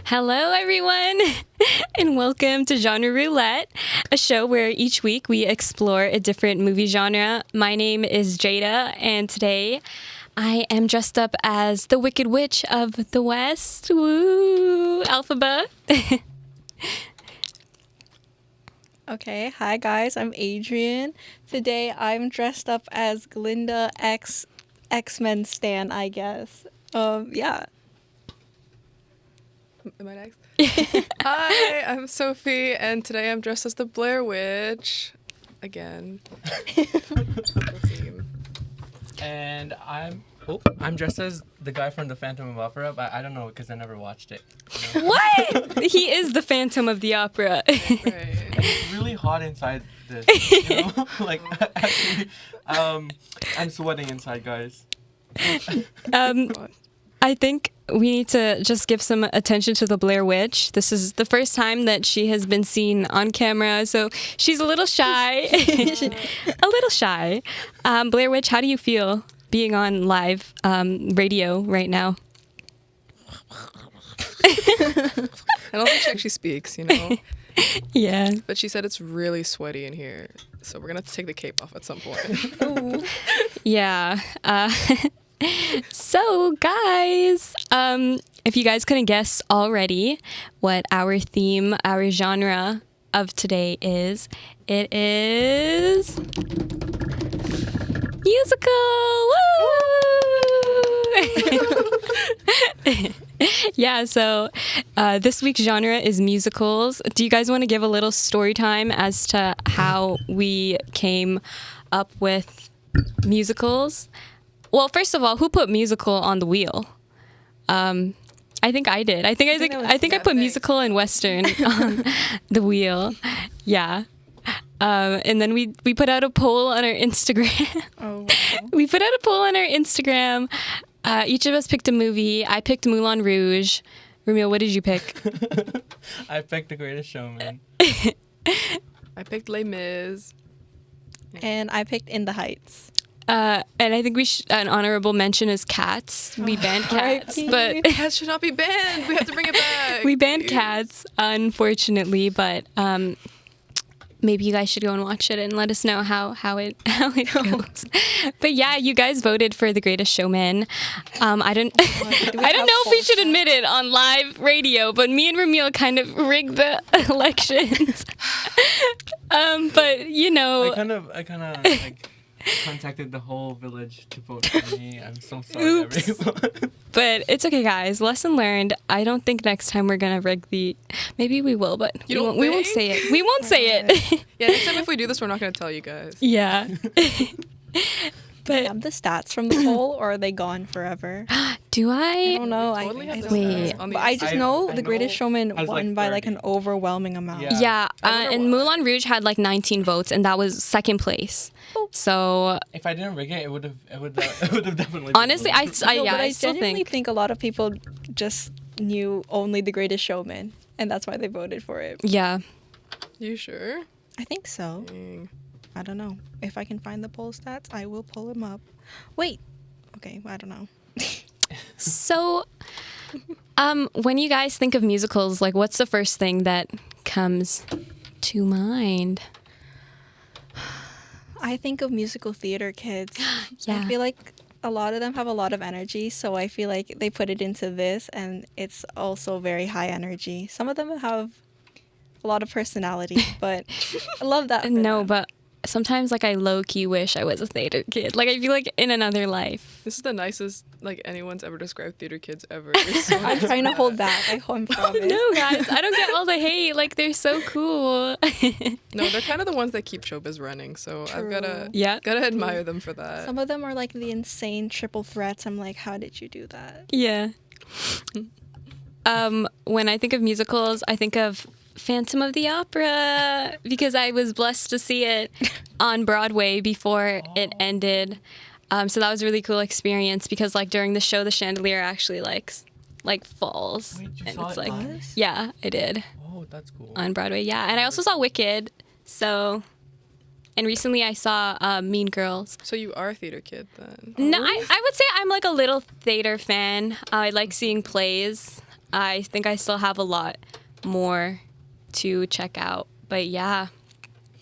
Hello, everyone, and welcome to Genre Roulette, a show where each week we explore a different movie genre. My name is Jada, and today I am dressed up as the Wicked Witch of the West. Woo! Alphaba. Okay, hi guys, I'm Adrian. Today I'm dressed up as Glinda X-Men Stan, I guess. Yeah. Am I next? Hi, I'm Sophie, and today I'm dressed as the Blair Witch. Again. And I'm dressed as the guy from the Phantom of Opera, but I don't know because I never watched it. You know? What? He is the Phantom of the Opera. Right. And it's really hot inside this, you know? Like, actually, I'm sweating inside, guys. I think we need to just give some attention to the Blair Witch. This is the first time that she has been seen on camera, so she's a little shy. A little shy. Blair Witch, how do you feel being on live radio right now? I don't think she actually speaks, you know? Yeah. But she said it's really sweaty in here, so we're going to have to take the cape off at some point. Yeah. So, guys, if you guys couldn't guess already what our theme, our genre of today is, it is musical. Woo! Yeah, so this week's genre is musicals. Do you guys want to give a little story time as to how we came up with musicals? Well, first of all, who put musical on the wheel? I think I did. I think I put musical and Western on the wheel. Yeah. And then we put out a poll on our Instagram. Oh, wow. We put out a poll on our Instagram. Each of us picked a movie. I picked Moulin Rouge. Ramil, what did you pick? I picked The Greatest Showman. I picked Les Mis. And I picked In the Heights. And I think an honorable mention is Cats. We banned Cats, but Cats should not be banned. We have to bring it back. we banned Please. Cats, unfortunately. But maybe you guys should go and watch it and let us know how it goes. But yeah, you guys voted for The Greatest Showman. I don't know if we should admit it on live radio, but me and Ramil kind of rigged the elections. But you know, I kind of like contacted the whole village to vote for me. I'm so sorry, everyone. but it's okay, guys. Lesson learned. I don't think next time we're gonna rig the. Maybe we will, but we won't say it. We won't say it. Yeah, next time if we do this, we're not going to tell you guys. Yeah. But Have the stats from the poll, or are they gone forever? do I I? don't know. Totally have the Wait. stats on the But I just I- know I The Greatest know Showman I was won like by like 30. an overwhelming amount. Yeah. Yeah, I wonder and why. Moulin Rouge had like 19 votes, and that was second place. So If I didn't rig it, it would have definitely. honestly, been No, but I still genuinely think. think a lot of people just knew only The Greatest Showman, and that's why they voted for it. Yeah. You sure? I think so. Dang. I don't know. If I can find the poll stats, I will pull them up. Wait. Okay, I don't know. So, when you guys think of musicals, like, what's the first thing that comes to mind? I think of musical theater kids. Yeah. I feel like a lot of them have a lot of energy, so I feel like they put it into this, and it's also very high energy. Some of them have a lot of personality, but I love that. for No, them. but sometimes, like, I low-key wish I was a theater kid. Like, I feel like in another life. This is the nicest like anyone's ever described theater kids ever. You're so I'm trying to hold back. I promise. No, guys, I don't get all the hate. Like, they're so cool. No, they're kind of the ones that keep showbiz running. So I've gotta Yeah. admire them for that. Some of them are like the insane triple threats. I'm like, how did you do that? Yeah. When I think of musicals, I think of Phantom of the Opera because I was blessed to see it on Broadway before it ended. So that was a really cool experience because like during the show, the chandelier actually like falls. Wait, you and saw it's it like, live? yeah, I did Oh, that's cool. on Broadway. Yeah, and I also saw Wicked. So And recently I saw Mean Girls. So you are a theater kid then? No, I would say I'm like a little theater fan. I like seeing plays. I think I still have a lot more to check out. But yeah,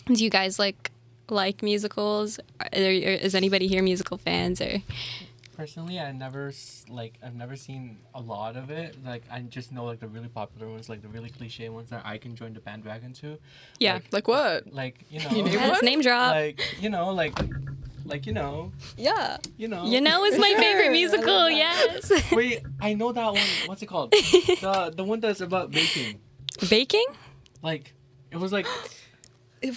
do you guys like musicals? Is anybody here musical fans or? Personally, I've never seen a lot of it. Like, I just know like the really popular ones, like the really cliche ones that I can join the bandwagon to. Yeah. Like what? Like, you know, You name Yes, one? name drop. like, you know, like you know, Yeah. you know. You know, it's my Sure, favorite I musical. love that. Yes. Wait, I know that one. What's it called? The one that's about baking. Baking? Like, it was like,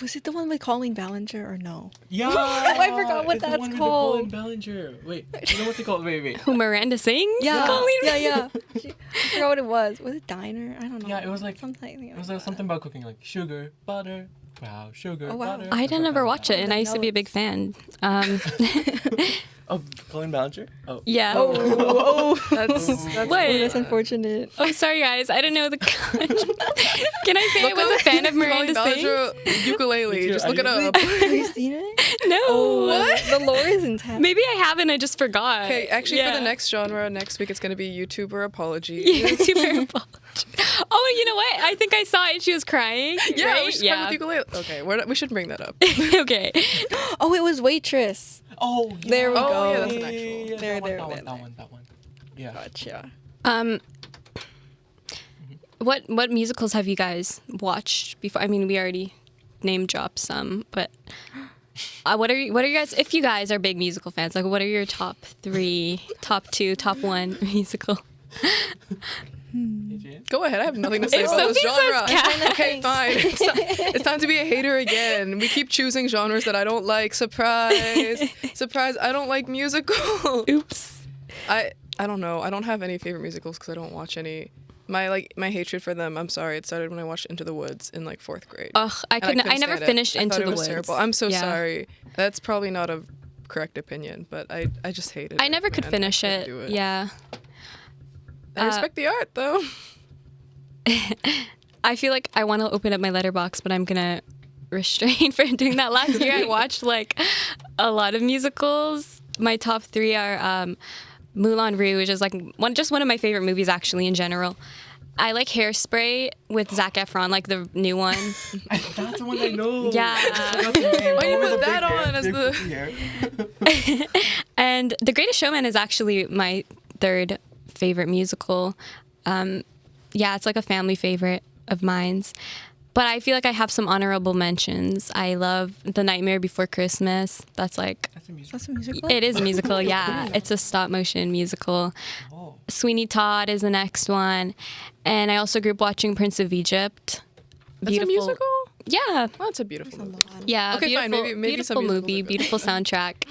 Was it the one with Colleen Ballinger or no? yeah. I forgot what it's the that's one with called. Colin Ballinger. Wait, you know what's it called? Wait. Who Miranda sings? Yeah. Colleen? Yeah. I forgot what it was. Was it Diner? I don't know. Yeah, it was like something. it was like something about cooking, like sugar, butter. Wow, sugar, Oh, wow. butter. I didn't ever watch it, and I the used to be a big fan. Oh, Colin Ballinger? Oh. Yeah. That's Wait. That's unfortunate. Oh, sorry, guys. I didn't know the. Can I say I Look was a up fan of Colleen Miranda Sings? Ballinger ukulele. Me too. Just look it I- up. Have you seen it? No. What? The lore is intense. Maybe I haven't. I just forgot. Okay, actually, Yeah. for the next genre, next week it's going to be YouTuber apology. YouTuber apology. Oh, you know what? I think I saw it and she was crying. Yeah, right? we should start with ukulele. Okay, we should bring that up. Okay. Oh, it was Waitress. Oh, yeah. There we Oh, go. yeah, that's an actual. There. That one. Yeah. Gotcha. What musicals have you guys watched before? I mean, we already name dropped some, but what are you guys? If you guys are big musical fans, like what are your top 3, top 2, top 1 musical? Go ahead, I have nothing to say If about this Sophie says genre. cat- Okay, fine. It's time to be a hater again. We keep choosing genres that I don't like. Surprise. Surprise, I don't like musicals. Oops. I don't know. I don't have any favorite musicals because I don't watch any. My hatred for them, I'm sorry, it started when I watched Into the Woods in like 4th grade. Ugh, I And never stand it. finished I Into thought it the was Woods. terrible. I'm so Yeah. sorry. That's probably not a correct opinion, but I just hated it. I never could man. finish I couldn't it. do it. Yeah. I respect the art though. I feel like I want to open up my letterbox, but I'm gonna restrain from doing that. Last year, I watched like a lot of musicals. My top 3 are Moulin Rouge, is like one of my favorite movies actually in general. I like Hairspray with Zac Efron, like the new one. That's the one I know. Yeah. I forgot the name. Why you The one with put the that big hair, on as big the- poofy hair. And The Greatest Showman is actually my 3rd favorite musical. Yeah, it's like a family favorite of mine's. But I feel like I have some honorable mentions. I love The Nightmare Before Christmas. That's like, That's a music. That's a musical. it is a musical, yeah. It's a stop motion musical. Oh. Sweeney Todd is the next one. And I also grew up watching Prince of Egypt. That's a musical? Yeah. Oh, that's a beautiful movie. Yeah. Okay, fine, beautiful, maybe beautiful some musicals movie, are good. beautiful soundtrack.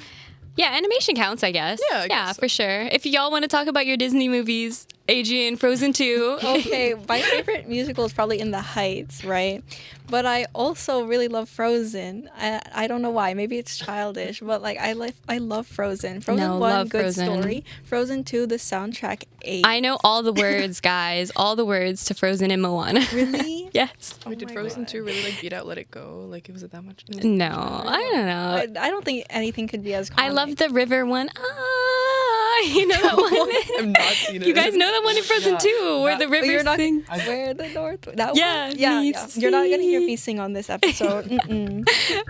Yeah, animation counts, I guess. Yeah, I guess so. for sure. If y'all want to talk about your Disney movies, Adrian, Frozen 2. Okay, my favorite musical is probably In the Heights, right? But I also really love Frozen. I don't know why. Maybe it's childish, but like I love Frozen. Frozen No, 1, love good Frozen. story. Frozen 2, the soundtrack 8. I know all the words, guys. All the words to Frozen and Moana. Really? Yes. Wait, did my Frozen God. 2 really like beat out Let It Go? Like, was it that much? No, I don't know. I don't think anything could be as I comic. love the river one. Ah, you know that one? I've not seen it. You guys know that one in Frozen Yeah. 2 where the That- river You're not sing. where the north. That Yeah, one? Yeah. meets You're not gonna hear sea. me sing on this episode. Mm-mm.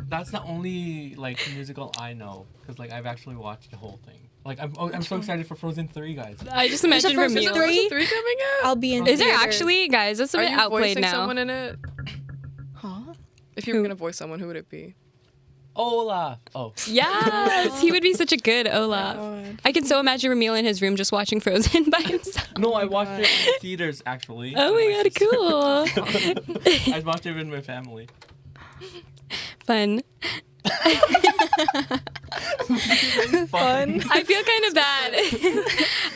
That's the only like musical I know because like I've actually watched the whole thing. Like I'm so excited for Frozen 3, guys. I just imagined Frozen Ramil. 3? Frozen 3 coming out? I'll be in. Is there theater. actually, guys? That's a Are bit you outplayed voicing now. someone in it? Huh? If you were gonna voice someone, who would it be? Olaf. Oh. Yes, he would be such a good Olaf. God. I can so imagine Ramil in his room just watching Frozen by himself. No, I watched it in the theaters actually. Oh my god, cool. I watched it with my family. Fun. Fun. I feel kind of bad.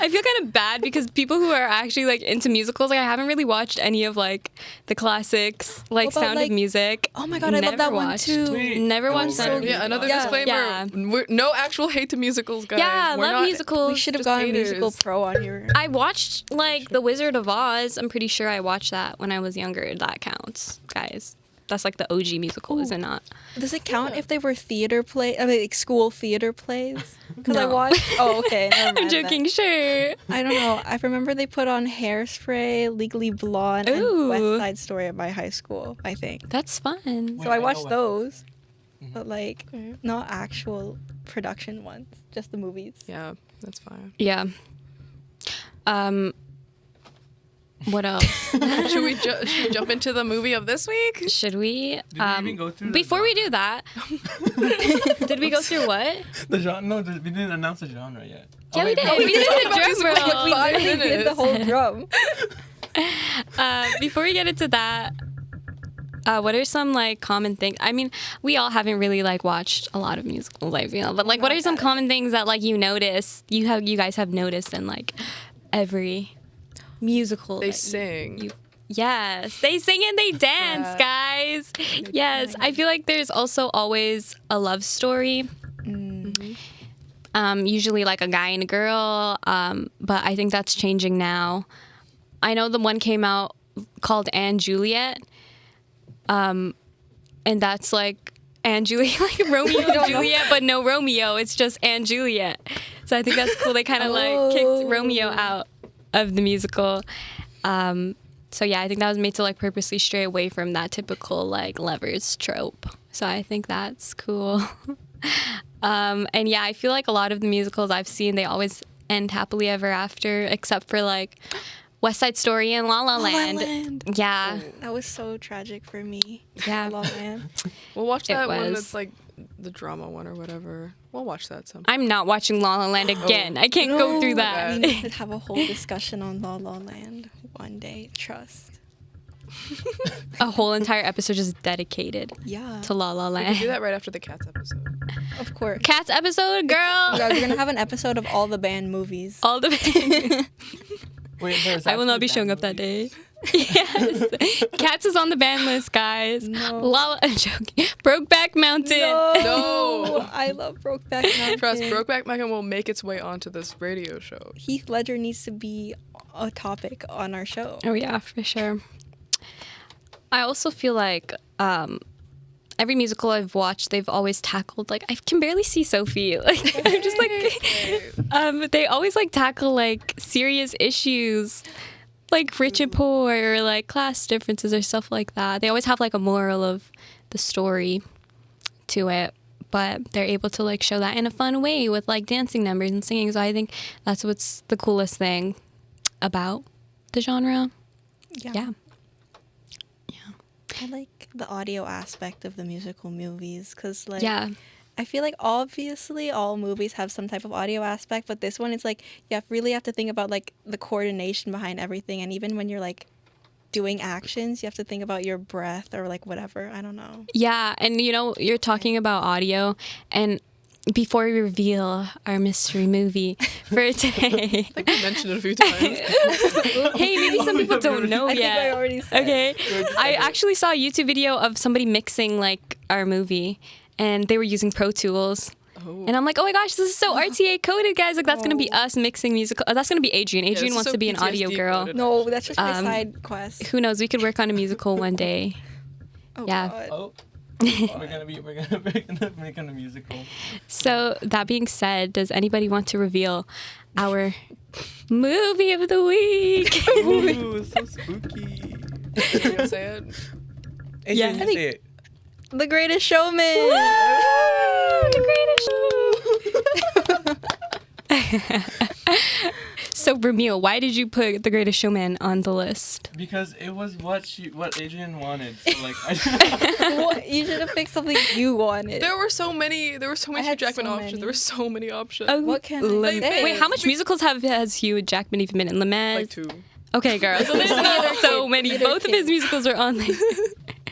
I feel kind of bad because people who are actually like into musicals, like I haven't really watched any of like the classics, like What about, Sound like- of Music. Oh my God, I love Never that one watched. too. Wait. Never Oh, watched right. Sound of Yeah, another Yeah. disclaimer. Yeah. We're, no actual hate to musicals, guys. Yeah, I We're love not- musicals. We should have Just gotten a haters. musical pro on here. I watched like The Wizard of Oz. I'm pretty sure I watched that when I was younger. That counts, guys. that's like the OG musical, is it not? Does it count if they were theater play? I mean, like school theater plays? Because I No. watched. Oh, okay. Never I'm mind joking, then. sure. I don't know. I remember they put on Hairspray, Legally Blonde, and Ooh. West Side Story at my high school, I think. That's fun. Wait, So I know watched what- those, Mhm. but like not actual production ones, just the movies. Yeah, that's fine. Yeah. What else? Should we jump into the movie of this week? Should we? Did we even go through the Before we genre? do that, did we go through what? The genre? No, we didn't announce the genre yet. Yeah, we did. we We did did talk the about drum music for like roll. 5 Did the minutes. whole drum. Before we get into that, what are some like common things? I mean, we all haven't really like watched a lot of musicals, like, you know, but like, what are some common things that like you notice? You guys have noticed in like every musical. They that sing. Yes, they sing and they dance, Yeah. guys. Yes, I feel like there's also always a love story. Usually like a guy and a girl, but I think that's changing now. I know the one came out called Anne Juliet, and that's like Anne Juliet, like Romeo and Juliet, but no Romeo. It's just Anne Juliet. So I think that's cool. They kind of like kicked Romeo out of the musical. So yeah, I think that was made to like purposely stray away from that typical like lovers trope. So I think that's cool. And yeah, I feel like a lot of the musicals I've seen, they always end happily ever after, except for like West Side Story and La La Land. Land. Yeah, That was so tragic for me. Yeah. La La Land. We'll watch It that one was. that's like the drama one or whatever. We'll watch that some. I'm not watching La La Land again. I can't go through that. We need to have a whole discussion on La La Land one day. Trust. A whole entire episode just dedicated Yeah. to La La We can do Land. that right after the Cats episode. Of course. Cats episode, girl. Guys, we're gonna have an episode of all the band movies. All the Wait, there's I will not actually be showing band up that movies? day. Yes. Cats is on the ban list, guys. No. I'm joking. Brokeback Mountain. No. I love Brokeback Mountain. Trust, Brokeback Mountain will make its way onto this radio show. Heath Ledger needs to be a topic on our show. Oh yeah, for sure. I also feel like every musical I've watched, they've always tackled like I can barely see Sophie. Like I'm just like they always like tackle like serious issues, like rich and poor or like class differences or stuff like that. They always have like a moral of the story to it, but they're able to like show that in a fun way with like dancing numbers and singing. So I think that's what's the coolest thing about the genre. Yeah. I like the audio aspect of the musical movies because, like, Yeah. I feel like obviously all movies have some type of audio aspect, but this one, it's like really have to think about like the coordination behind everything, and even when you're like doing actions, you have to think about your breath or like whatever. I don't know. Yeah, and you know, you're talking about audio, and before we reveal our mystery movie for today, I think we mentioned it a few times. hey, maybe some people don't know I think I yet. already said. Okay, I actually saw a YouTube video of somebody mixing like our movie, and they were using Pro Tools. Oh. And I'm like, oh my gosh, this is so RTA coded, guys. Like, that's going to be us mixing musical. That's going to be Adrian. this Adrian is wants so to be an audio PTSD girl. coded. No, that's just my Um, side quest. Who knows? We could work on a musical one day. Oh, yeah. God. Oh. we're gonna make a musical. So, that being said, does anybody want to reveal our movie of the week? Ooh, so spooky. You gonna say it? Yeah. Adrian, you say it. The Greatest Showman. The Greatest Show. So, Ramil, why did you put The Greatest Showman on the list? Because it was what Adrian wanted. So like, I, What? You should have picked something you wanted. There were so many Hugh had Jackman so options. many. There were so many options. What can I say? Wait, how much musicals has Hugh Jackman even been in? Les Like 2. Okay, girl. So there's not so many. Peter Both of his King. musicals are on there.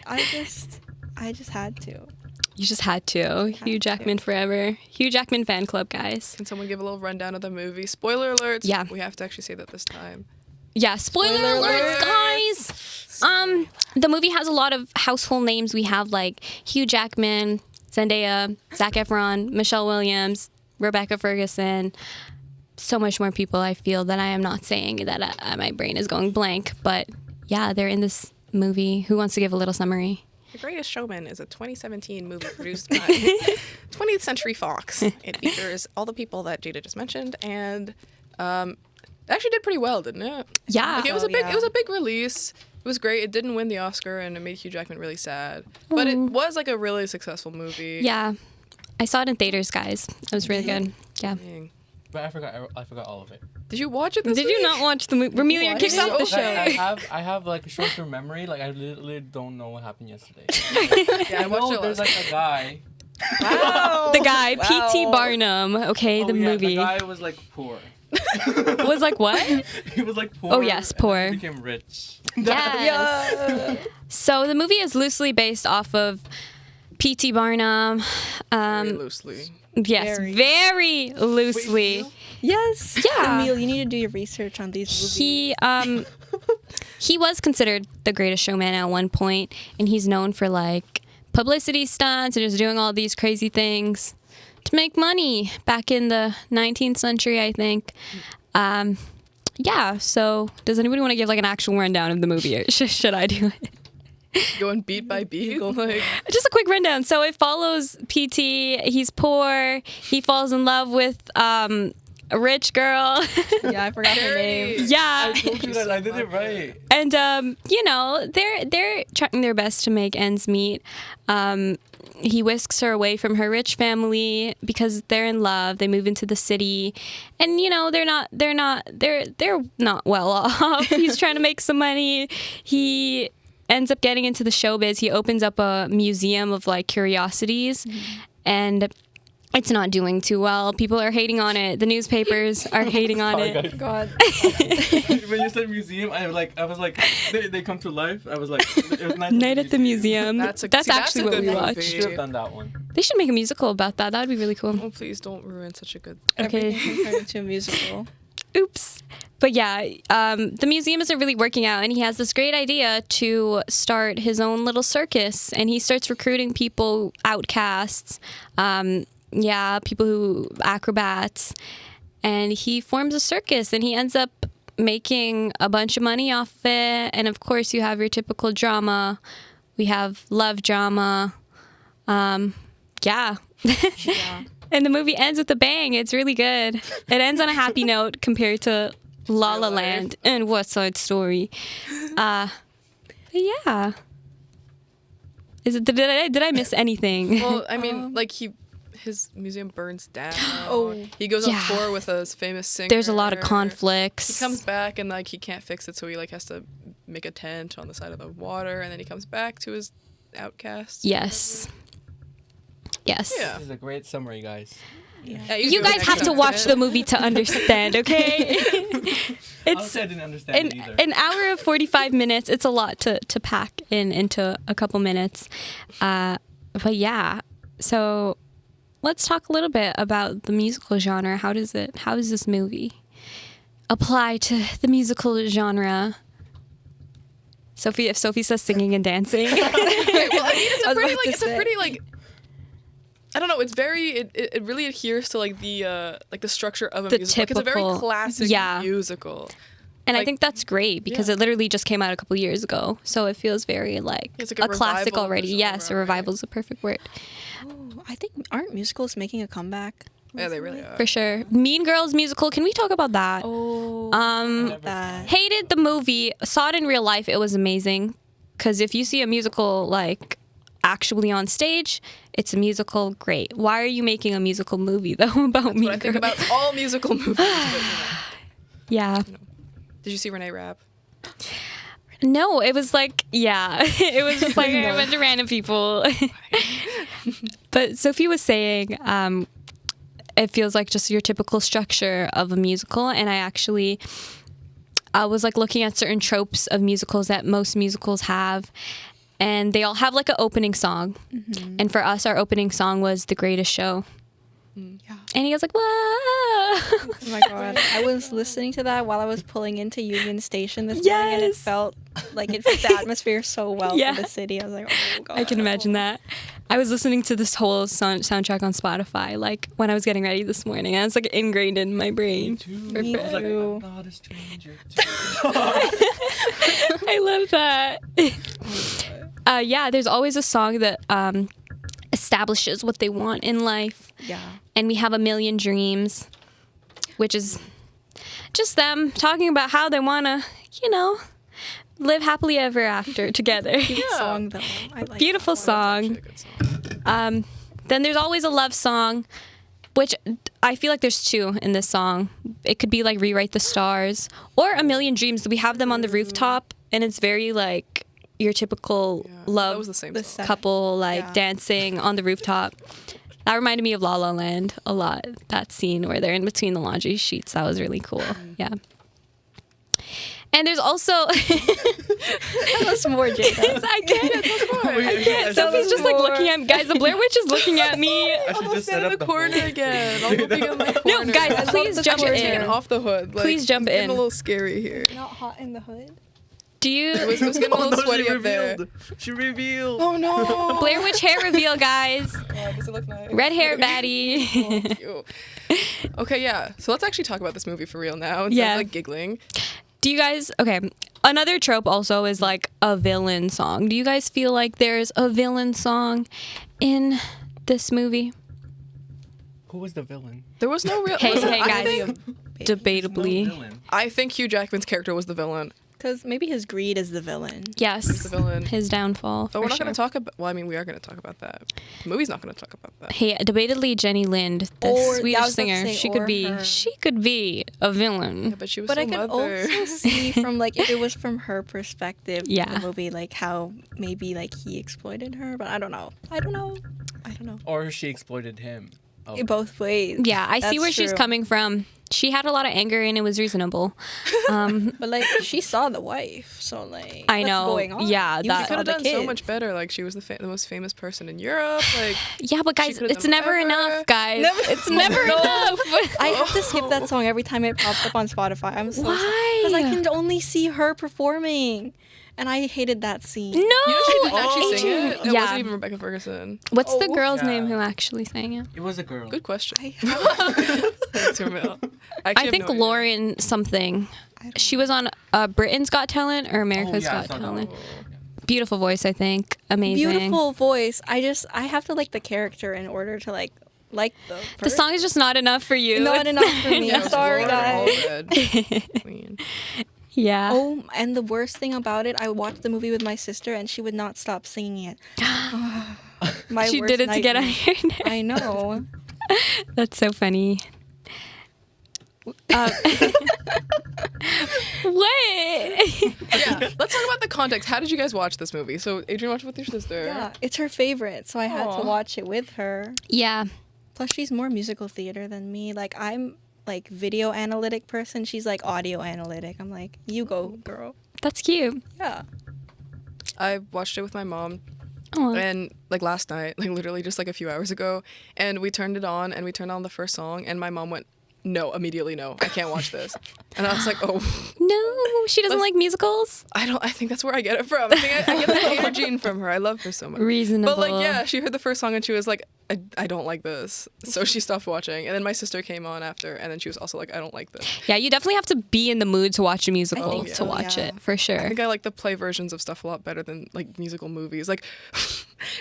I just had to. You just had to. Hugh Jackman forever. Hugh Jackman fan club, guys. Can someone give a little rundown of the movie? Spoiler alerts. Yeah. We have to actually say that this time. Yeah, spoiler alerts, guys. The movie has a lot of household names. We have like Hugh Jackman, Zendaya, Zac Efron, Michelle Williams, Rebecca Ferguson. So much more people. I feel that I am not saying that my brain is going blank, but yeah, they're in this movie. Who wants to give a little summary? The Greatest Showman is a 2017 movie produced by 20th Century Fox. It features all the people that Jada just mentioned, and it actually did pretty well, didn't it? Yeah. Like, it was Oh, a big yeah. it was a big release. It was great. It didn't win the Oscar, and it made Hugh Jackman really sad. But it was like a really successful movie. Yeah. I saw it in theaters, guys. It was really good. Yeah. Dang. But I forgot all of it. Did you watch it this Did week? you not watch the movie? Romelia, watch kicked it? off the show. I have like a short-term memory. Like I literally don't know what happened yesterday. Yeah, I I watched know it there's last like a guy. Wow. The guy, Wow. P.T. Barnum, okay, the Oh, yeah, movie. The guy was like poor. Was like what? He was like poor. Oh, yes, and then poor. he became rich. Yes. So the movie is loosely based off of P.T. Barnum. Very loosely. Yes, very loosely. Yes. Yeah. Emil, you need to do your research on these movies. He was considered the greatest showman at one point, and he's known for like publicity stunts and just doing all these crazy things to make money back in the 19th century, I think. Yeah, so does anybody want to give like an actual rundown of the movie, or should I do it? Going beat by beat. Like, Just a quick rundown. So it follows PT. He's poor. He falls in love with a rich girl. Yeah, I forgot her name. Yeah. I told you that I did it right. And you know, they're trying their best to make ends meet. He whisks her away from her rich family because they're in love. They move into the city, and you know they're not well off. He's trying to make some money. He ends up getting into the showbiz. He opens up a museum of like curiosities, and it's not doing too well. People are hating on it. The newspapers are hating on Sorry, it. guys. God. When you said museum, I was like, they come to life. I was like, it was Night at the museum. That's That's actually what good we movie. watched. should have done that one. They should make a musical about that. That would be really cool. Oh, please don't ruin such a good. Okay. Everything turned into a musical. Oops. But yeah, the museum isn't really working out, and he has this great idea to start his own little circus, and he starts recruiting people, outcasts, people who acrobats, and he forms a circus, and he ends up making a bunch of money off of it. And of course, you have your typical drama. We have love drama. Yeah. And the movie ends with a bang. It's really good. It ends on a happy note compared to La La Real life. Land and West Side Story. But yeah. Did I miss anything? Well, I mean, like his museum burns down. Oh. He goes on Yeah. tour with a famous singer. There's a lot of conflicts. He comes back and like he can't fix it, so he like has to make a tent on the side of the water, and then he comes back to his outcasts. Yes. Yes. Yeah. This is a great summary, guys. Yeah, You do it guys next have to time. watch the movie to understand, okay? It's, I didn't understand it either. an hour of 45 minutes. It's a lot to pack into a couple minutes. But yeah, so let's talk a little bit about the musical genre. How does this movie apply to the musical genre? Sophie, if Sophie says singing and dancing. Well, I mean, I was about to it's a say. pretty like. I don't know. It's very. It really adheres to like the structure of a The musical. Like, it's a very typical- classic yeah. musical. And I Like- think that's great because Yeah. it literally just came out a couple years ago. So it feels very like It's like a a classic revival of the already. Yes, a genre, right? revival is the perfect word. Oh, I think aren't musicals making a comeback? Yeah, they really are. For sure. Mean Girls musical. Can we talk about that? Oh, that. Hated the movie. Saw it in real life. It was amazing. Because if you see a musical like actually on stage, it's a musical. Great. Why are you making a musical movie though about Mean What I think Girls? about all musical movies. But, Yeah. did you see Renee Rapp? No, it was like, yeah, it was just like a bunch of random people. But Sophie was saying it feels like just your typical structure of a musical. And I was like looking at certain tropes of musicals that most musicals have. And they all have like an opening song. Mm-hmm. And for us, our opening song was The Greatest Show. Yeah. And he was like, whoa. Oh my god. I was listening to that while I was pulling into Union Station this morning, and it Yes. felt like it fit the atmosphere so well Yeah. for the city. I was like, oh god. I can imagine that. I was listening to this whole soundtrack on Spotify, like when I was getting ready this morning. And it's like ingrained in my brain. Me I was like, too. I'm not a stranger to I love that. Yeah, there's always a song that establishes what they want in life. Yeah. And we have A Million Dreams, which is just them talking about how they want to, live happily ever after together. Cute song though. I like Beautiful That's song. actually a good song. Then there's always a love song, which I feel like there's two in this song. It could be like Rewrite the Stars or A Million Dreams. We have them on the rooftop, and it's very like your typical Yeah, love that was the same The song. couple like Yeah. dancing on the rooftop. That reminded me of La La Land a lot. That scene where they're in between the laundry sheets. That was really cool. Yeah. And there's also Tell us more, Jada. I can't. I Yeah, Sophie's just like more. looking at me. Guys, the Blair Witch is looking at me. I should just set in up the corner whole- again. I'm looking in the No, corner. guys, I love please the jump corner. in. Taking off the hood. Like, Please jump it's getting in. a little scary here. Not hot in the hood. Do you It was getting a Oh, little no, sweaty she up there. revealed. She revealed. Oh no! Blair Witch hair reveal, guys? God, does it look nice? Red hair baddie. Oh, cute. Okay, yeah. So let's actually talk about this movie for real now instead Yeah. of like giggling. Do you guys, okay, another trope also is like a villain song. Do you guys feel like there's a villain song in this movie? Who was the villain? There was no real. Hey, listen, hey, I guys. think- Debatably. No villain. I think Hugh Jackman's character was the villain. Because maybe his greed is the villain. Yes. the villain. His downfall. But we're for not sure. going to talk about. Well, I mean, we are going to talk about that. The movie's not going to talk about that. Hey, debatedly Jenny Lind, the Or- yeah, I Swedish was about to singer, say, she or could be her. a villain. Yeah, but she was But so I could mother. also see from like if it was from her perspective, Yeah. the movie, like how maybe like he exploited her. But I don't know. I don't know. Or she exploited him. Oh. In both ways. Yeah, I see That's where she's true. coming from. She had a lot of anger and it was reasonable. But like she saw the wife, so like I what's know. going on? Yeah, You that- She saw could have the done so kids. much better. Like she was the most famous person in Europe. Like Yeah, but guys, could've it's done never whatever. enough, guys. Never- It's never enough. I have to skip that song every time it pops up on Spotify. I'm so Why? because I can only see her performing, and I hated that scene. No. you know she didn't actually sing Adrian. it. It Yeah. wasn't even Rebecca Ferguson. What's the Oh. girl's Yeah. name who actually sang it? It was a girl. Good question. I, Thanks, Ramil. I think Lauren something. She was on Britain's Got Talent or America's yeah, I Got saw that Talent. one. Beautiful voice, I think. Amazing. beautiful voice. I have to like the character in order to like the. The person. song is just not enough for you. Not enough for me. I'm sorry, guys. Queen. Yeah. Oh, and the worst thing about it, I watched the movie with my sister, and she would not stop singing it. My She worst did it to get on nightmare. your nerves. I know. That's so funny. What? Yeah, let's talk about the context. How did you guys watch this movie? So Adrian watched it with your sister. Yeah, it's her favorite, so I had Aw. to watch it with her. Yeah. Plus, she's more musical theater than me. Like, I'm like video analytic person. She's like audio analytic. I'm like, you go, girl. That's cute. Yeah. I watched it with my mom. Aw. And like last night, like literally just like a few hours ago, and we turned it on and we turned on the first song, and my mom went, no, immediately no, I can't watch this. And I was like, oh, No, she doesn't like musicals. I think that's where I get it from. I think I get that hater gene from her. I love her so much. Reasonable. But like, yeah, she heard the first song and she was like, I don't like this. So she stopped watching. And then my sister came on after, and then she was also like, I don't like this. Yeah, you definitely have to be in the mood to watch a musical think to so, watch yeah. it, for sure. I think I like the play versions of stuff a lot better than like musical movies. Like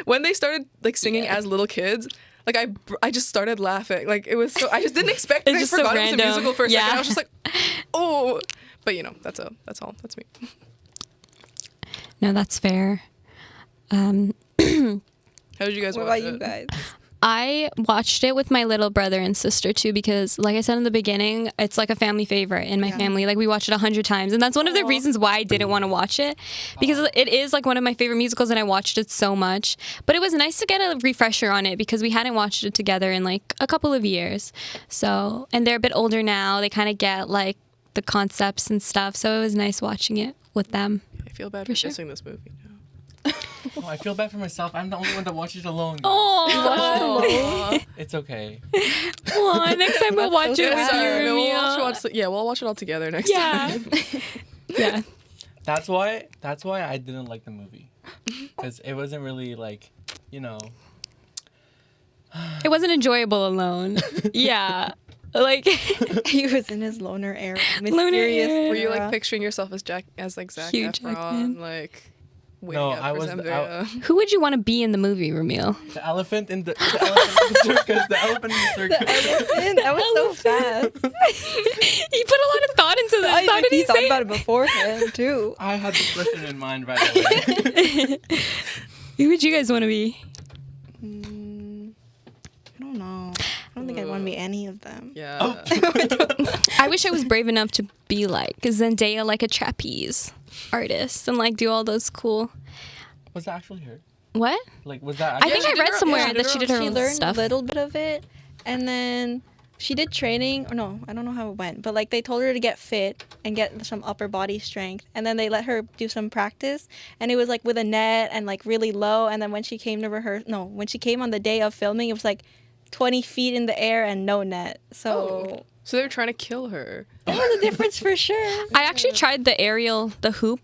when they started like singing as little kids, like I just started laughing. Like it was so I just didn't expect. It's I just so forgot it was a random. musical for a Yeah. second. I was just like, oh, but you know that's all. That's me. No, that's fair. How did you guys What watch about it? you guys? I watched it with my little brother and sister too because, like I said in the beginning, it's like a family favorite in my Yeah. family. Like we watched it 100 times, and that's one of the reasons why I didn't want to watch it because it is like one of my favorite musicals, and I watched it so much. But it was nice to get a refresher on it because we hadn't watched it together in like a couple of years. So, and they're a bit older now. They kind of get like the concepts and stuff. So it was nice watching it with them. I feel bad For for sure. dissing this movie. now. Oh, I feel bad for myself. I'm the only one that watches it alone. Oh, It's okay. next time we'll watch it with Sorry, you. we'll Mia. we'll watch it all together next Yeah. time. Yeah. That's why I didn't like the movie. Because it wasn't really like, you know. It wasn't enjoyable alone. Yeah. Like He was in his loner era. Loner Mysterious era. Were you era. like picturing yourself as Zac Hugh Efron? Jackman. Like waiting No, out I for was- Zambia. Who would you want to be in the movie, Ramil? The elephant in the circus. The elephant in the circus. That was so fast. He put a lot of thought into this. How did he thought say about it beforehand too. I had the question in mind right away. Who would you guys want to be? I don't know. I don't think I'd want to be any of them. Yeah. Oh. I wish I was brave enough to be like Zendaya, like a trapeze artist, and like do all those cool. Was that actually her? What? Like, was that? I Actually think she I did read her- somewhere yeah, that she did her She own learned stuff. a little bit of it, and then she did training. Or no, I don't know how it went, but like they told her to get fit and get some upper body strength, and then they let her do some practice, and it was like with a net and like really low. And then when she came to when she came on the day of filming, it was like 20 feet in the air and no net. So So they were trying to kill her. there was a difference for sure. I actually tried the aerial, the hoop,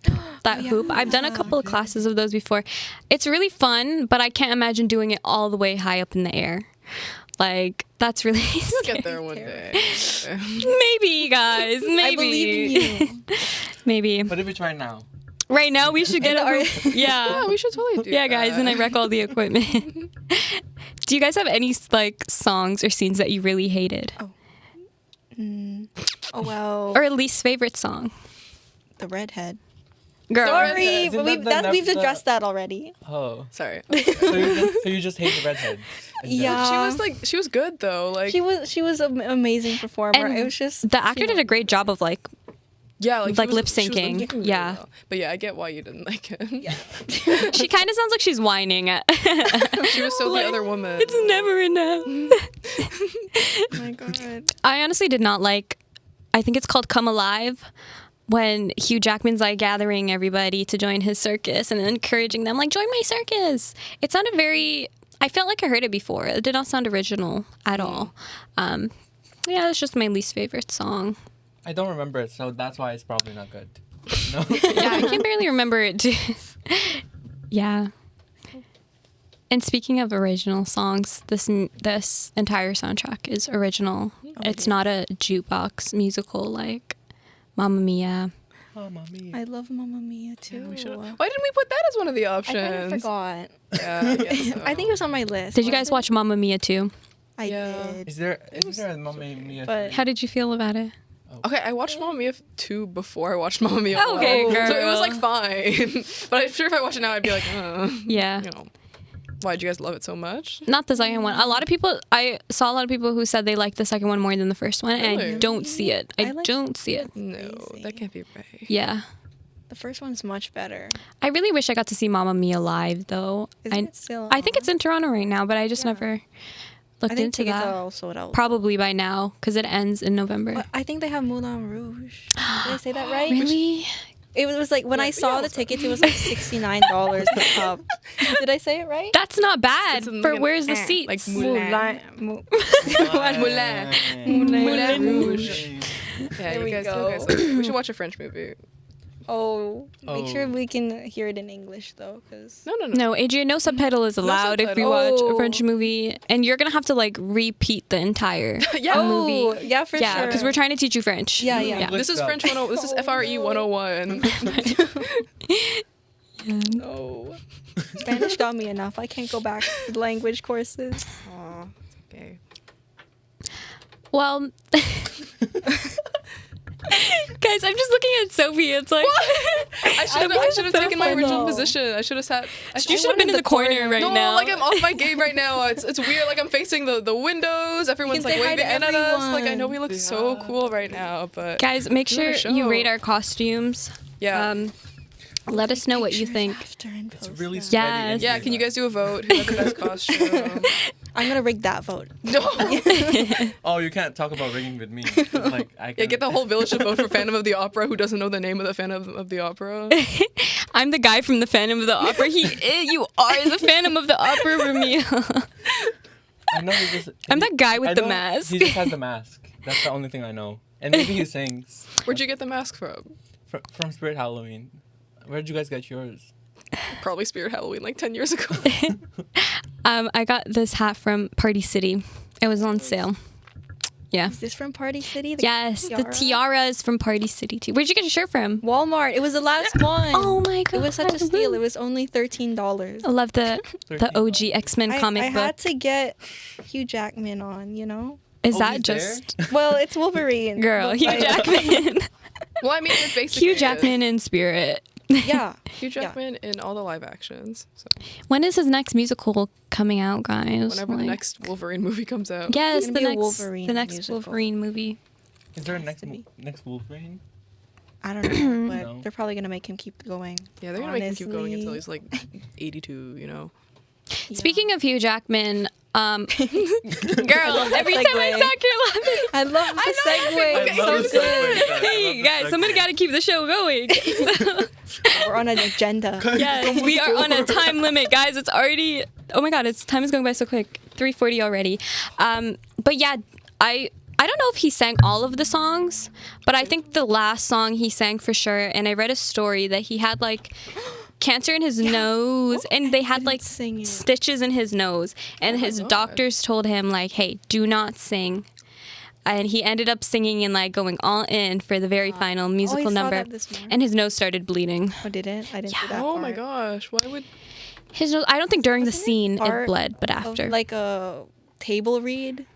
hoop. I've done a couple of classes of those before. It's really fun, but I can't imagine doing it all the way high up in the air. Like, that's really We'll scary. get there one day. Maybe, guys. Maybe. I believe in you. Maybe. What if we try now? Right now, we should get a hoop. Yeah, Yeah. we should totally do Yeah, that. guys, and I wreck all the equipment. Do you guys have any, like, songs or scenes that you really hated? Oh well, Or least favorite song? the redhead. Girl. Sorry, Isn't but that we've the- addressed that already. Oh. Sorry. So you just hate the redheads? Yeah. She was good though. Like She was an amazing performer. And it was just The actor did a great job of, like, yeah, like she was lip syncing. lip-syncing really Yeah. well. But yeah, I get why you didn't like it. Yeah. she kind of sounds like she's whining at. She was so the other woman. It's never enough. oh my god. I honestly did not like, I think it's called Come Alive, when Hugh Jackman's like gathering everybody to join his circus and encouraging them, like, join my circus. It sounded very, I felt like I heard it before. It did not sound original at all. Yeah, it's just my least favorite song. I don't remember it, so that's why it's probably not good. No. Yeah, I can barely remember it too. Yeah. And speaking of original songs, this entire soundtrack is original. It's not a jukebox musical like Mamma Mia. Mamma mia. I love Mamma Mia too. We should've- Why didn't we put that as one of the I options? kind of forgot. Yeah, I guess so. I think it was on my list. Did you guys watch Mamma Mia too? I Yeah. did. Is there a Mamma Mia? But How did you feel about it? Okay, I watched Mamma Mia 2 before I watched Mamma Mia 1. Okay, So it was like girl. fine. But I'm sure if I watch it now, I'd be like, Yeah. you know, why'd you guys love it so much? Not the second one. I saw a lot of people who said they liked the second one more than the first one, and I Really? don't see it. I like- don't see it. No, Crazy. that can't be right. Yeah. the first one's much better. I really wish I got to see Mamma Mia live, though. Isn't it still? I think it's in Toronto right now, but I just never looked I think into tickets that. are all sold out. Probably by now, because it ends in November. But I think they have Moulin Rouge. Did I say that right? Really? It was like when Yeah, I saw yeah, the also. tickets, it was like $69 per cup. Did I say it right? That's not bad. It's in For like an where's the eh, seats? like Moulin. Moulin. Moulin Rouge. Yeah, There you we guys, go. you guys, we should watch a French movie. Oh, make sure Oh. we can hear it in English though, because No. No, Adrian, no subtitle is allowed if you watch a French movie, and you're gonna have to like repeat the entire Yeah. movie. Oh, yeah, for Yeah, sure. because we're trying to teach you French. Yeah, yeah. This is French 10. This is FRE 101. No. Spanish got me enough. I can't go back to the language courses. Aw, it's okay. Well, guys, I'm just looking at Sophie. It's like I should have so taken my fun, original though. position. I should have sat. you should have been in the corner right no, now. like I'm off my game right now. It's weird. Like I'm facing the windows. Everyone's can like say hi to waving in at us. Like I everyone. know we look so Yeah. cool right now, but Guys, make We're sure on a you show. rate our costumes. yeah. Let us know what you think. After and It's post really them. sweaty Yes. in Yeah, here. can you guys do a vote? Who had the best costume? I'm gonna rig that vote. No. Oh, you can't talk about rigging with me. Like I Yeah, can. get the whole village to vote for Phantom of the Opera who doesn't know the name of the Phantom of the Opera. I'm the guy from the Phantom of the Opera. You are the Phantom of the Opera, Ramil. I know he just. I'm that guy with I the know mask. He just has the mask. That's the only thing I know. And maybe he sings. Where'd you get the mask from? From Spirit Halloween. Where'd you guys get yours? Probably Spirit Halloween like 10 years ago. I got this hat from Party City. It was on sale. Yeah. Is this from Party City? Yes, the tiara is from Party City too. Where'd you get your shirt from? Walmart. It was the last one. Oh my god. It was such a steal. It was only $13. I love the OG $13. X-Men comic I book. had to get Hugh Jackman on, you know? Is Oh, that he's just Well, it's Wolverine. girl, but, Hugh like, Jackman? Well, I mean, it's basically Hugh Jackman in spirit. Yeah. Hugh Jackman in all the live actions. So When is his next musical coming out, guys? whenever the next Wolverine movie comes out. Yes, It's the gonna be a next Wolverine the next musical. Wolverine movie. Is there a Has next to be. next Wolverine? I don't know, but No. they're probably going to make him keep going. Yeah, they're gonna make him keep going until Honestly. he's like 82. You know. Yeah. Speaking of Hugh Jackman, girl, the every time I segue. talk, you're laughing. I love the segue. Okay, So love the good. segue, guys. I Hey love the guys, somebody segue. got to keep the show going. We're on an agenda. Yes, we are on a time limit, guys. It's already. Oh my god, time is going by so quick. 3:40 already. But yeah, I don't know if he sang all of the songs, but I think the last song he sang for sure. And I read a story that he had like cancer in his nose, and they had like sing it. stitches in his nose, and his God. doctors told him like, "Hey, do not sing." And he ended up singing and like going all in for the very final musical saw number, that this morning. and his nose started bleeding. Oh, didn't? I didn't see that Oh my part. gosh, why would? His nose. I don't think during the Wasn't it scene it part bled, but Of, after. like a table read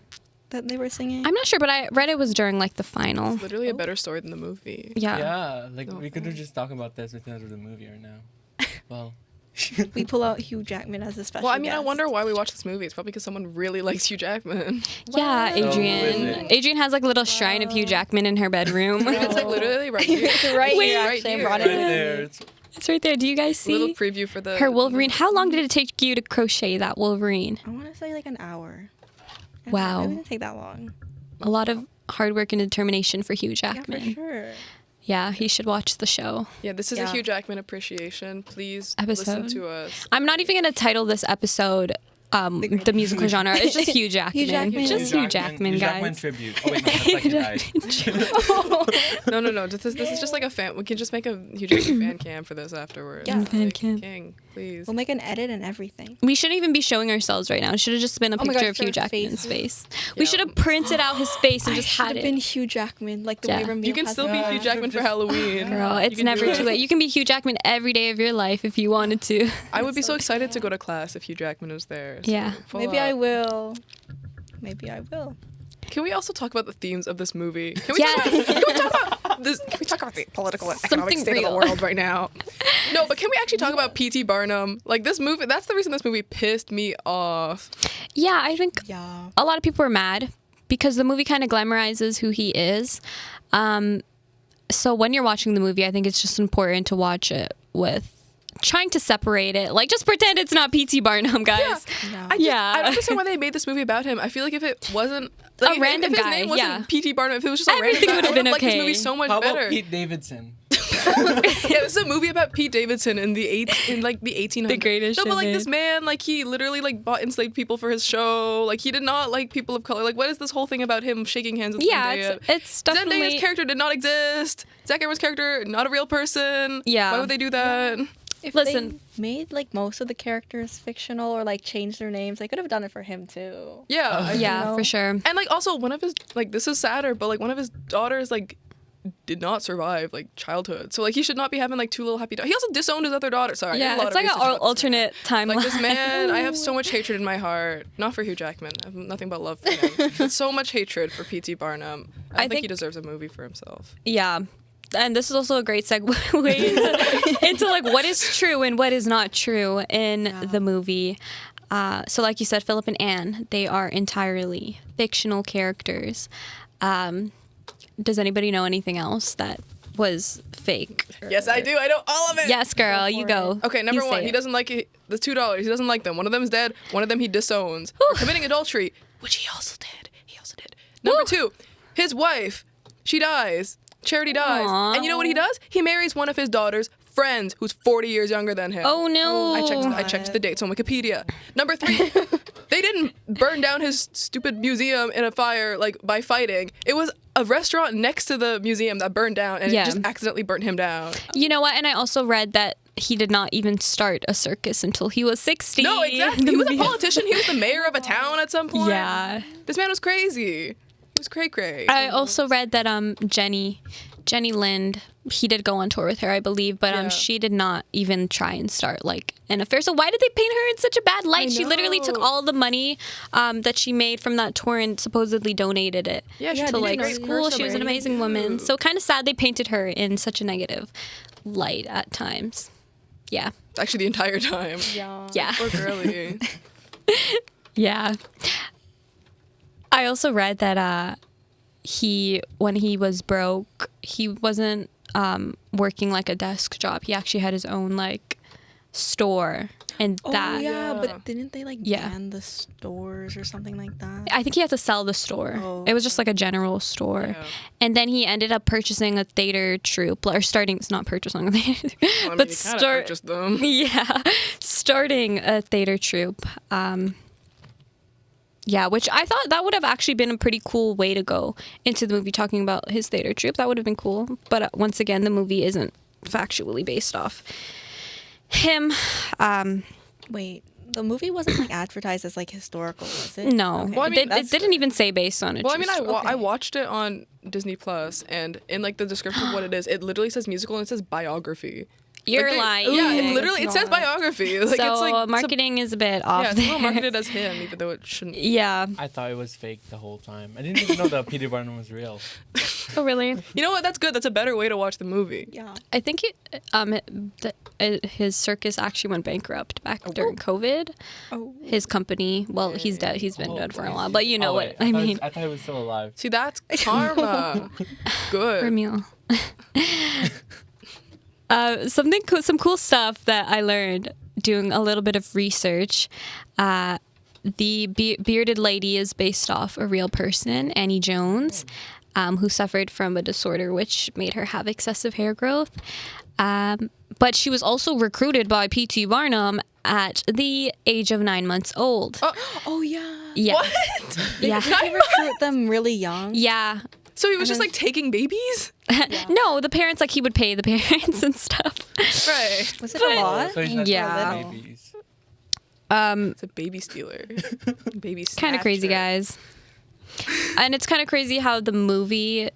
that they were singing. I'm not sure, but I read it was during like the final. Literally a better story than the movie. Yeah. Yeah, like No. we could have just talked about this instead of the movie right now. Well, We pull out Hugh Jackman as a special Well, I mean, I guest. wonder why we watch this movie. It's probably because someone really likes Hugh Jackman. Yeah, Wow. Adrian. Oh, Adrian has like a little shrine of Hugh Jackman in her bedroom. It's like literally right here. It's right Wait, here, right actually. I here. brought right it with there. me. It's, It's right there. Do you guys A little see preview for the her Wolverine? How long did it take you to crochet that Wolverine? I want to say like an hour. Wow. It didn't take that long. A lot of hard work and determination for Hugh Yeah, Jackman. for sure. Yeah, he should watch the show. Yeah, this is a Yeah. Hugh Jackman appreciation. Please Episode. listen to us. I'm not even going to title this episode the musical genre. It's just Hugh Jackman. Jackman. Just Hugh Jackman, Hugh guys. Jackman tribute. Oh wait, no, that's like he died. No. This is just like a fan. We can just make a Hugh Jackman fan cam for this afterwards. Yeah. Fan Like, cam. King, please. We'll make an edit and everything. We shouldn't even be showing ourselves right now. It should have just been a Oh my picture God, of Hugh for Jackman's faces. face. We Yeah. should have printed out his face and just should had have it. been Hugh Jackman, like the Yeah. way Ramil You can has still it. be Yeah, Hugh Jackman for just- Halloween. Girl, You it's can never do too it. late. You can be Hugh Jackman every day of your life if you wanted to. I would be so excited to go to class if Hugh Jackman was there. So Yeah. pull Maybe I up. will. Maybe I will. Can we also talk about the themes of this movie? Can we, Yes. talk, about, can we talk about this? Can we talk about the political and economic Something state of real. the world right now? No, but can we actually talk about P.T. Barnum? Like this movie. That's the reason this movie pissed me off. Yeah, I think Yeah. a lot of people are mad because the movie kind of glamorizes who he is. So when you're watching the movie, I think it's just important to watch it with trying to separate it. Like, just pretend it's not P.T. Barnum, guys. No. Yeah. I don't understand why they made this movie about him. I feel like if it wasn't like, A random if his guy, name wasn't yeah. P.T. Barnum, if it was just a Everything random guy, would have I been would've liked this okay. movie so much How about better. Pete Davidson? Yeah, this is a movie about Pete Davidson in the 1800s. The Greatest No, but like Showman. this man, like he literally like bought enslaved people for his show. Like he did not like people of color. Like what is this whole thing about him shaking hands with Yeah, Zendaya? it's definitely... Zendaya's character did not exist. Zac Efron's character, not a real person. Yeah. Why would they do that? If Listen. they made like most of the characters fictional or like changed their names, they could have done it for him too. Yeah. Yeah, know. for sure. And like also one of his like this is sadder, but like one of his daughters like did not survive like childhood. So like he should not be having like two little happy daughters. He also disowned his other daughter. Sorry. I did a Yeah, lot it's of like an research about this man. alternate timeline. Like this man, I have so much hatred in my heart. Not for Hugh Jackman. I have nothing but love for him. But so much hatred for P.T. Barnum. I think he think- deserves a movie for himself. Yeah. And this is also a great segue into like what is true and what is not true in the movie. So like you said, Philip and Anne, they are entirely fictional characters. Does anybody know anything else that was fake? Yes, I do. I know all of it. Yes, girl, you go. Okay, number You say one, he it. doesn't like it. The $2. He doesn't like them. One of them is dead. One of them he disowns. For committing adultery, which he also did. Number two, his wife, she dies. Charity dies. Aw. And you know what he does? He marries one of his daughter's friends who's 40 years younger than him. Oh no. I checked the dates on Wikipedia. Number three, they didn't burn down his stupid museum in a fire like by fighting. It was a restaurant next to the museum that burned down, and Yeah. it just accidentally burnt him down. You know what? And I also read that he did not even start a circus until he was 60. No, exactly. The He was a movie- politician. He was the mayor of a town at some point. Yeah. This man was crazy. It was cray-cray. I also read that Jenny Lind, he did go on tour with her, I believe, but Yeah. she did not even try and start like an affair. So why did they paint her in such a bad light? She literally took know. all the money that she made from that tour and supposedly donated it Yeah, she Yeah, did to a like great school. person, She was an right? amazing woman. So kind of sad they painted her in such a negative light at times. Yeah. Actually, the entire time. Yeah. Yeah. Poor girly. Yeah. I also read that when he was broke, he wasn't working like a desk job. He actually had his own like store, and Oh that yeah, Yeah. but didn't they like Yeah. ban the stores or something like that? I think he had to sell the store. Oh, It was just like a general store. Yeah. And then he ended up purchasing a theater troupe, or starting, it's not purchasing a theater, Well, I mean, but you kinda start, purchased them. yeah, starting a theater troupe. Yeah, which I thought that would have actually been a pretty cool way to go into the movie, talking about his theater troupe. That would have been cool. But once again, the movie isn't factually based off him. Wait, the movie wasn't like advertised as like historical, was it? No, Okay. Well, I mean, it didn't even say based on it. Well, I mean, I Okay. watched it on Disney Plus, and in like the description of what it is, it literally says musical and it says biography. You're Like, lying. Yeah, Ooh. it literally it says God. biography. Like So it's like marketing is a bit off Yeah, it's there. not marketed as him, even though it shouldn't. Yeah. I thought it was fake the whole time. I didn't even know that Peter Barnum was real. Oh, really? You know what? That's good. That's a better way to watch the movie. Yeah. I think his circus actually went bankrupt back during COVID. Oh. His company, well, he's dead. He's been Oh, dead for a I while, see. but you know Oh, what wait, I thought mean. I thought he was still alive. See, that's karma. Good. Remeal. Some cool stuff that I learned doing a little bit of research. The bearded lady is based off a real person, Annie Jones, who suffered from a disorder which made her have excessive hair growth. But she was also recruited by P.T. Barnum at the age of 9 months old. Oh yeah. Yeah. What? Yeah. Did he recruit them really young? Yeah. So he was just like taking babies? No, the parents, like he would pay the parents and stuff. Right. Was it a lot? So he's not Yeah. Little. babies. It's a baby stealer. Baby Kind of crazy, snatcher. guys. And it's kind of crazy how the movie,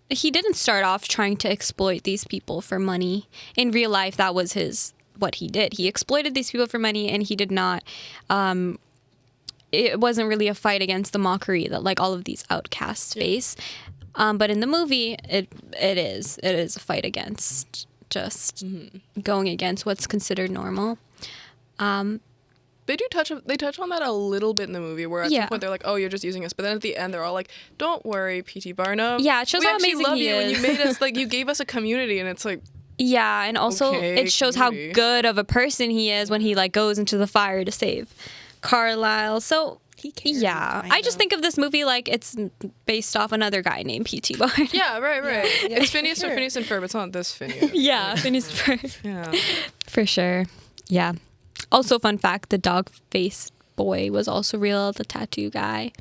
he didn't start off trying to exploit these people for money. In real life, that was what he did. He exploited these people for money, and he did not. It wasn't really a fight against the mockery that like all of these outcasts face. But in the movie, it is a fight against just going against what's considered normal. They touch on that a little bit in the movie, where at Yeah. some point they're like, "Oh, you're just using us," but then at the end they're all like, "Don't worry, P.T. Barnum. Yeah, it shows we how actually amazing love he you, and is." you made us like you gave us a community," and it's like, Yeah, and also Okay, it shows community. how good of a person he is when he like goes into the fire to save Carlisle. So He cares, yeah, kind I just of. think of this movie like it's based off another guy named P.T. Barnum. yeah, right. Yeah, It's Phineas sure. or Phineas and Ferb. It's not this Phineas. Yeah, Phineas for Yeah. for sure. Yeah. Also, fun fact: the dog-faced boy was also real. The tattoo guy.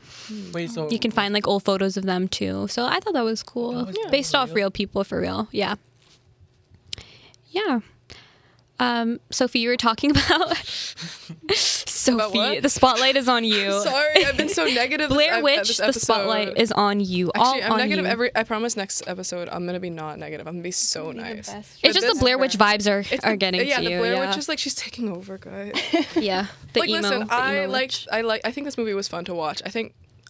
Wait, so You can find like old photos of them too. So I thought that was cool. That was Yeah. Based off real. real people for real. Yeah. Yeah. Sophie, you were talking about Sophie. what? The spotlight is on you. Sorry, I've been so negative. Blair at Witch, this the episode. spotlight is on you. Actually, all I'm on negative you. I promise next episode I'm gonna be not negative. I'm gonna be so nice. best. It's But just this- the Blair Witch vibes are getting yeah, to the you. Blair yeah. Witch is like she's taking over, guys. Yeah. The like, emo. listen, the emo I witch. think this movie was fun to watch.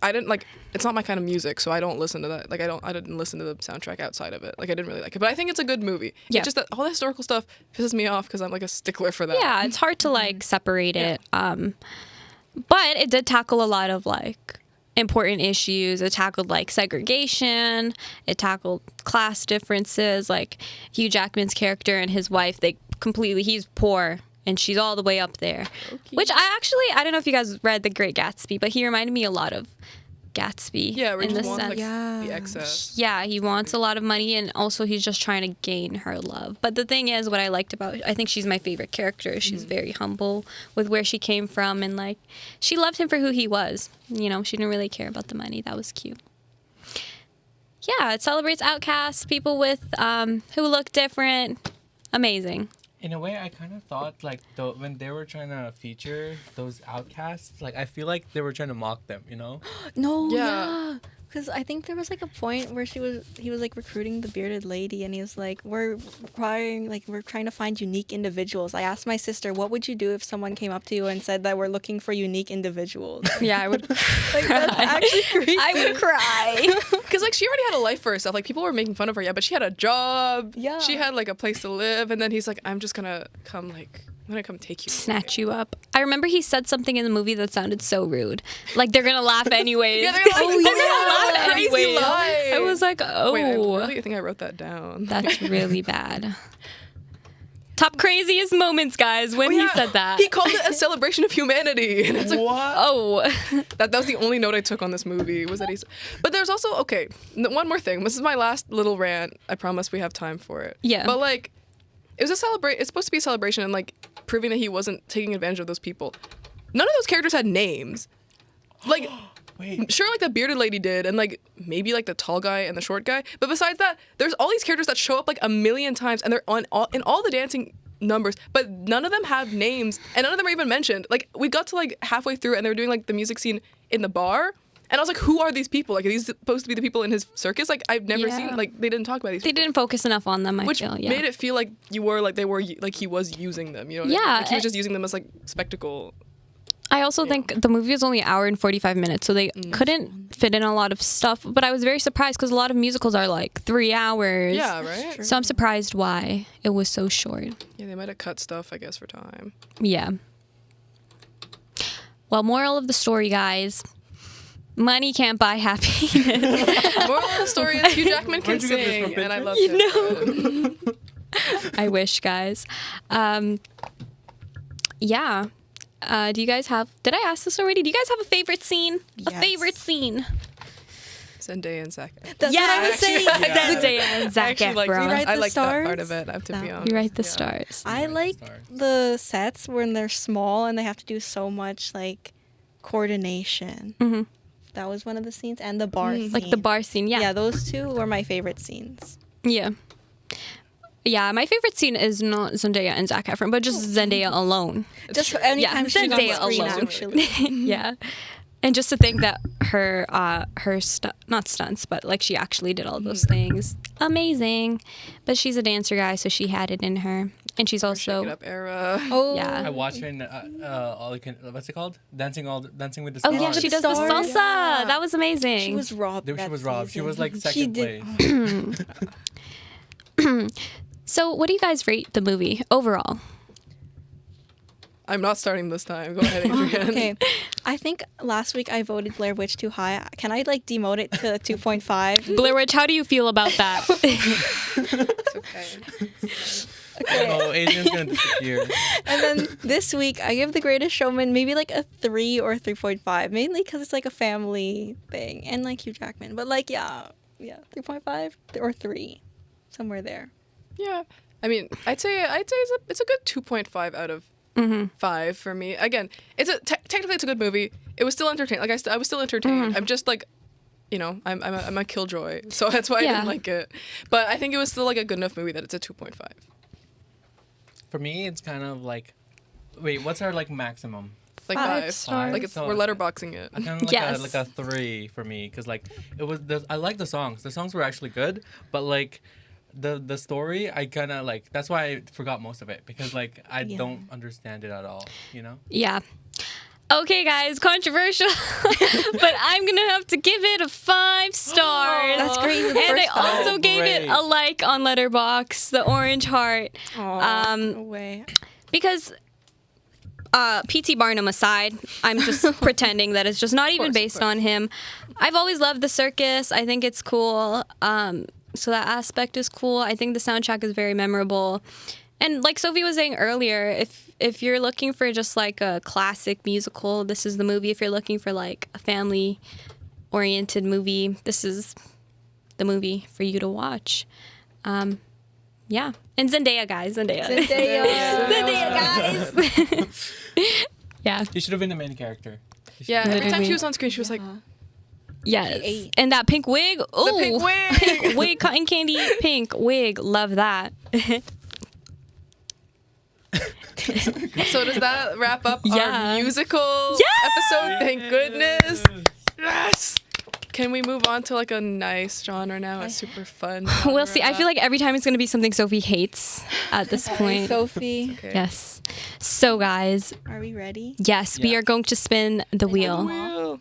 I didn't like. It's not my kind of music, so I don't listen to that. Like, I didn't listen to the soundtrack outside of it. Like, I didn't really like it, but I think it's a good movie. Yeah. It's just that all the historical stuff pisses me off because I'm like a stickler for that. Yeah, it's hard to like separate it. But it did tackle a lot of like important issues. It tackled like segregation. It tackled class differences. Like Hugh Jackman's character and his wife, he's poor and she's all the way up there. Which I don't know if you guys read The Great Gatsby, but he reminded me a lot of Gatsby. Yeah, where in he the just wants sense. like the excess. Yeah, he wants a lot of money, and also he's just trying to gain her love. But the thing is, what I liked about I think she's my favorite character. She's very humble with where she came from, and like she loved him for who he was. You know, she didn't really care about the money. That was cute. Yeah, it celebrates outcasts, people with who look different. Amazing. In a way, I kind of thought like when they were trying to feature those outcasts, like I feel like they were trying to mock them, you know? No, Yeah. yeah. Because I think there was like a point where he was like recruiting the bearded lady, and he was like, we're trying to find unique individuals. I asked my sister, what would you do if someone came up to you and said that we're looking for unique individuals? Yeah, I would. Like, that's actually creepy. I would cry. Because like she already had a life for herself. Like people were making fun of her, yeah, but she had a job. Yeah. She had like a place to live, and then he's like, I'm gonna come take you. Snatch you up. I remember he said something in the movie that sounded so rude. Like they're gonna laugh anyways. Yeah, they're like, oh, they're yeah. gonna laugh Anyways. crazy lie. I was like, oh, Wait, I really think I wrote that down. that's really bad. Top craziest moments, guys, when he said that. He called it a celebration of humanity, and it's like, What? Oh. that was the only note I took on this movie was that he's. But there's also one more thing. This is my last little rant. I promise we have time for it. Yeah. But like, it was a It's supposed to be a celebration and like proving that he wasn't taking advantage of those people. None of those characters had names. Like, Wait. sure, like the bearded lady did, and like maybe like the tall guy and the short guy. But besides that, there's all these characters that show up like a million times, and they're in all the dancing numbers, but none of them have names, and none of them are even mentioned. Like we got to like halfway through, and they were doing like the music scene in the bar. And I was like, who are these people? Like, are these supposed to be the people in his circus? Like, I've never Yeah. seen, like, they didn't talk about these They people. didn't focus enough on them, I Which feel. Yeah. made it feel like he was using them, you know what I mean? Yeah, Like, he was just using them as, like, spectacle. I also think the movie was only an hour and 45 minutes, so they couldn't fit in a lot of stuff. But I was very surprised because a lot of musicals are like 3 hours. Yeah, right? So I'm surprised why it was so short. Yeah, they might have cut stuff, I guess, for time. Yeah. Well, moral of the story, guys. Money can't buy happiness. Moral of the story is Hugh Jackman can Where'd you get this sing, from, and I Pinterest? love it. I wish, guys. Yeah. Do you guys have... Did I ask this already? Do you guys have a favorite scene? A Yes. favorite scene? Zendaya and Zac. That's what I was saying. Zendaya and I Zac actually like Efron. Rewrite I the like that part stars? of it, I have to be No. honest. You write the Yeah. stars. I like the sets when they're small and they have to do so much like coordination. Mhm. That was one of the scenes, and the bar scene. Like the bar scene, yeah. Yeah, those two were my favorite scenes. Yeah. Yeah, my favorite scene is not Zendaya and Zac Efron, but just Zendaya alone. Just anytime she's on Zendaya screen, alone. actually. Yeah. And just to think that her not stunts, but like she actually did all those things. Amazing. But she's a dancer, guy, so she had it in her. And she's Shake It also Up era. Oh, Yeah. I watched her in what's it called? Dancing with the Oh Stars. yeah, with she the does the stars. salsa. Yeah. That was amazing. she was robbed. She that was robbed. She season. was like She second did- place. So, what do you guys rate the movie overall? I'm not starting this time. Go ahead, Adrian. Okay, I think last week I voted Blair Witch too high. Can I like demote it to 2.5? Blair Witch, how do you feel about that? It's okay. Oh, Adrian's gonna disappear. And then this week I give The Greatest Showman maybe like a 3 or 3.5, mainly because it's like a family thing and like Hugh Jackman. But like yeah, 3.5 or 3, somewhere there. Yeah, I mean, I'd say it's a good 2.5 out of 5 for me. Again, technically it's a good movie. It was still entertaining. Like I was still entertained. I'm just like, you know, I'm a killjoy, so that's why I Yeah. didn't like it. But I think it was still like a good enough movie that it's a 2.5. For me, it's kind of like, wait, what's our like maximum? Like 5 5. stars. Like So- we're letterboxing it. Kind of like Yes. a 3 for me, because like it was. I like the songs. The songs were actually good, but like the story, I kind of like. That's why I forgot most of it, because like I Yeah. don't understand it at all. You know. Yeah. Okay, guys, controversial, but I'm gonna have to give it a 5 stars. That's great. You're the And I first time. also gave it a Great. like on Letterboxd, the orange heart, Aw, no way. because P.T. Barnum aside, I'm just pretending that it's just not even course, of based course. on him. I've always loved the circus. I think it's cool. So that aspect is cool. I think the soundtrack is very memorable. And like Sophie was saying earlier, if you're looking for just like a classic musical, this is the movie. If you're looking for like a family-oriented movie, this is the movie for you to watch. Yeah. And Zendaya, guys. Zendaya. Zendaya, guys. Yeah. You should have been the main character. You should- Yeah, every time Literally. she was on screen, she was like, Yes. ate. And that pink wig. Ooh. the pink wig. Pink wig, cotton candy pink wig. Love that. So does that wrap up Yeah. our musical episode? Thank goodness. Yes. Can we move on to like a nice genre now? A super fun. We'll see. I genre? feel like every time it's going to be something Sophie hates at this point. Sophie, Okay. Yes. So, guys, are we ready? yes, we Yeah. are going to spin the wheel. Wheel.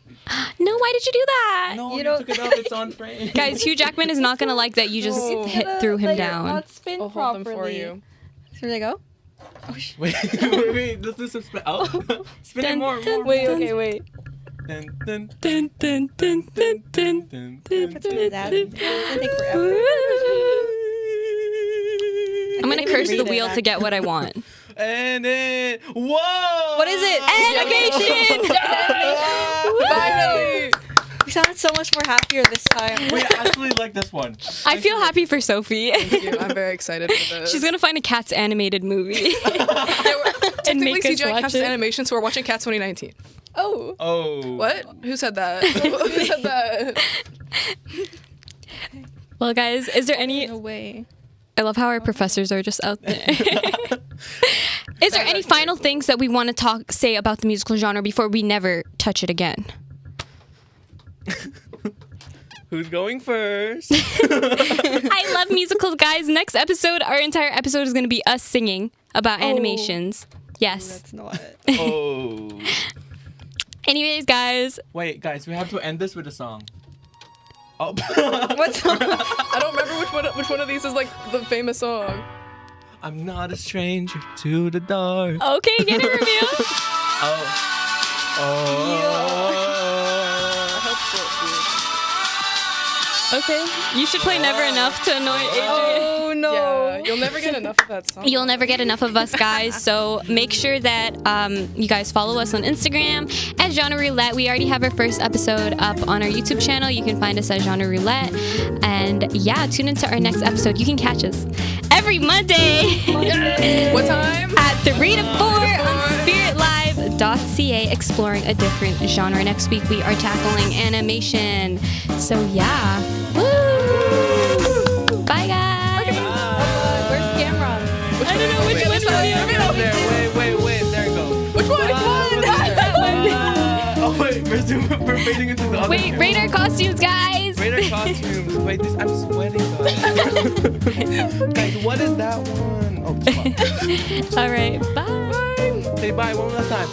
No, why did you do that? No, You you, don't- took it off. It's on frame. Guys, Hugh Jackman is not going to like that you just No. threw him down. Not spin I'll hold them properly. for you. So there they go. Wait, wait. Let's do some spin. Oh, spin it Dun, more. dun, more. Wait, dun. okay, wait. Dun, dun, Dun, dun, dun, dun, dun. dun, What's with that? It's gonna take forever. I'm going to can't curse even the read wheel it. to get what I want. And then, whoa! What is it? Animation! Finally. We sounded so much more happier this time. We actually like this one. I feel happy for Sophie. Thank you. I'm very excited for this. She's going to find a Cats animated movie. Technically make us CGI watch Cats it. animation, so we're watching Cats 2019. Oh. Oh. What? Who said that? Who said that? Well, guys, is there any... No way. I love how our professors are just out there. Is there any final things that we want to say about the musical genre before we never touch it again? Who's going first? I love musicals, guys. Next episode, our entire episode is going to be us singing about animations. Yes. That's not it. Oh. Anyways, guys, Wait, guys, we have to end this with a song. Oh. What's wrong? I don't remember which one of these is like the famous song. I'm not a stranger to the dark. okay, get a review. Oh. Oh. Okay, you should play Never Enough to annoy Adrian. Oh no. Yeah, you'll never get enough of that song. You'll never get enough of us, guys. So make sure that you guys follow us on Instagram at Genre Roulette. We already have our first episode up on our YouTube channel. You can find us at Genre Roulette. And yeah, tune into our next episode. You can catch us every Monday What time? at 3 to 4 on spiritlive.ca, exploring a different genre. Next week, we are tackling animation. So yeah. Woo! Bye, guys. Where's the camera? I don't know which one. There, wait, there you go. Which one? That one. Oh wait, we're fading into the other Wait, camera. rate our costumes, guys. Radar costumes. Wait, I'm sweating, guys. Guys, what is that one? Oh, it's fine. All right, bye. Say bye one last time.